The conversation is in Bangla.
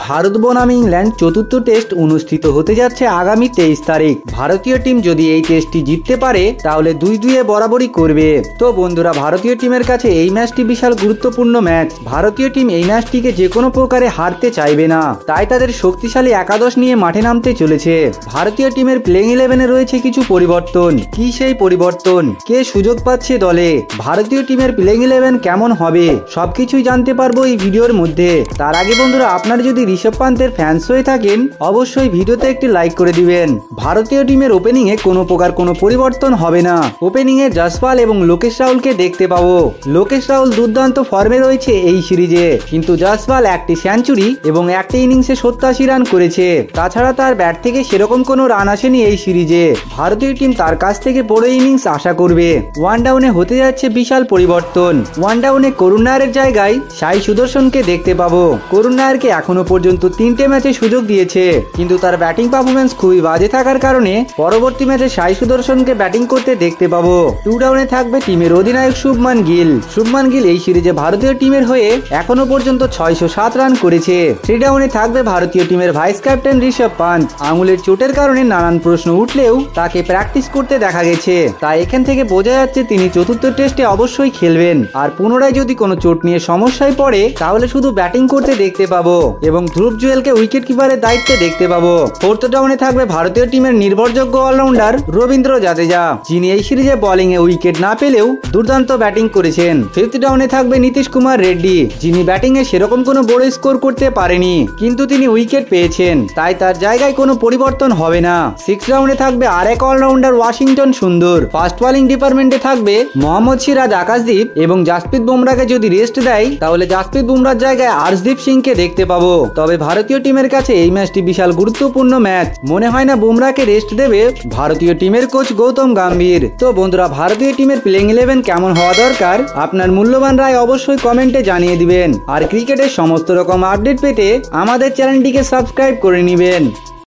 ভারত বনাম ইংল্যান্ড চতুর্থ টেস্ট অনুষ্ঠিত হতে যাচ্ছে আগামী 23 তারিখ। ভারতীয় টিম যদি এই টেস্টটি জিততে পারে তাহলে 2-2 বরাবরই করবে। তো বন্ধুরা, ভারতীয় টিমের কাছে এই ম্যাচটি বিশাল গুরুত্বপূর্ণ ম্যাচ। ভারতীয় টিম এই ম্যাচটিকে যে কোনো প্রকারে হারতে চাইবে না, তাই তাদের শক্তিশালী একাদশ নিয়ে মাঠে নামতে চলেছে। ভারতীয় টিমের প্লেইং 11-এ রয়েছে কিছু পরিবর্তন। কি সেই পরিবর্তন, কে সুযোগ পাচ্ছে দলে, ভারতীয় টিমের প্লেইং 11 কেমন হবে, সবকিছুই জানতে পারবো এই ভিডিওর মধ্যে। তার আগে বন্ধুরা, আপনারা যদি ঋষভ পান্তের ফ্যান্স হয়ে থাকেন অবশ্যই ভিডিওতে একটি লাইক করে দিবেন। ভারতীয় টিমের ওপেনিং এ কোনো প্রকার কোনো পরিবর্তন হবে না। ওপেনিং এ জসপাল এবং লোকেশ রাহুলকে দেখতে পাবো। লোকেশ রাহুল দুর্দান্ত ফর্মে রয়েছে এই সিরিজে, কিন্তু জসপাল একটি সেঞ্চুরি এবং একটি ইনিংসে 87 রান করেছে। তাছাড়া তার ব্যাট থেকে সেরকম কোনো রান আসেনি এই সিরিজে। ভারতীয় টিম তার কাছ থেকে বড় ইনিংস আশা করবে। ওয়ান ডাউনে হতে যাচ্ছে বিশাল পরিবর্তন। ওয়ান ডাউনে করুণ নায়ারের জায়গায় সাই সুদর্শনকে দেখতে পাবো। করুণ নায়ারকে এখনো পর্যন্ত 3টে ম্যাচে সুযোগ দিয়েছে, কিন্তু তার ব্যাটিং পারফরমেন্স খুবই বাজে থাকার কারণে পরবর্তী ম্যাচে সাই সুদর্শনকে ব্যাটিং করতে দেখতে পাবো। 2 ডাউনে থাকবে টিমের অধিনায়ক শুভমান গিল। শুভমান গিল এই সিরিজে ভারতীয় টিমের হয়ে এখনো পর্যন্ত 607 রান করেছে। 3 ডাউনে থাকবে ভারতীয় টিমের ভাইস ক্যাপ্টেন ঋষভ পান্ত। আঙুলের চোটের কারণে নানান প্রশ্ন উঠলেও তাকে প্র্যাকটিস করতে দেখা গেছে, তাই এখান থেকে বোঝা যাচ্ছে তিনি চতুর্থ টেস্টে অবশ্যই খেলবেন। আর পুনরায় যদি কোনো চোট নিয়ে সমস্যায় পড়ে তাহলে শুধু ব্যাটিং করতে দেখতে পাবো এবং ধ্রুব জুয়েলকে উইকেট কিপারের দায়িত্বে দেখতে পাবো। 4th ডাউনে থাকবে ভারতীয় টিমের নির্ভরযোগ্য অলরাউন্ডার রবীন্দ্র জাদেজা, যিনি এই সিরিজে বোলিং এ উইকেট না পেলেও দুর্দান্ত ব্যাটিং করেছেন। 5th ডাউনে থাকবে নীতিশ কুমার রেড্ডি, যিনি ব্যাটিং এ সেরকম কোনো বড় স্কোর করতে পারেনি, কিন্তু তিনি উইকেট পেয়েছেন, তাই তার জায়গায় কোনো পরিবর্তন হবে না। 6th ডাউনে থাকবে আরেক অলরাউন্ডার ওয়াশিংটন সুন্দর। ফাস্ট বোলিং ডিপার্টমেন্টে থাকবে মোহাম্মদ সিরাজ আকাশদীপ এবং জাসপ্রীত বুমরাকে যদি রেস্ট দেয় তাহলে জাসপ্রীত বুমরার জায়গায় আর্শদীপ সিংকে দেখতে পাবো। তবে ভারতীয় টিমের কাছে এই ম্যাচটি বিশাল গুরুত্বপূর্ণ ম্যাচ। মনে হয় না বুমরাকে রেস্ট দেবে ভারতীয় টিমের কোচ গৌতম গম্ভীর। তো বন্ধুরা, ভারতীয় টিমের প্লেইং 11 কেমন হওয়া দরকার আপনার মূল্যবান রায় অবশ্যই কমেন্টে জানিয়ে দিবেন। আর ক্রিকেটের সমস্ত রকম আপডেট পেতে আমাদের চ্যানেলটিকে সাবস্ক্রাইব করে নেবেন।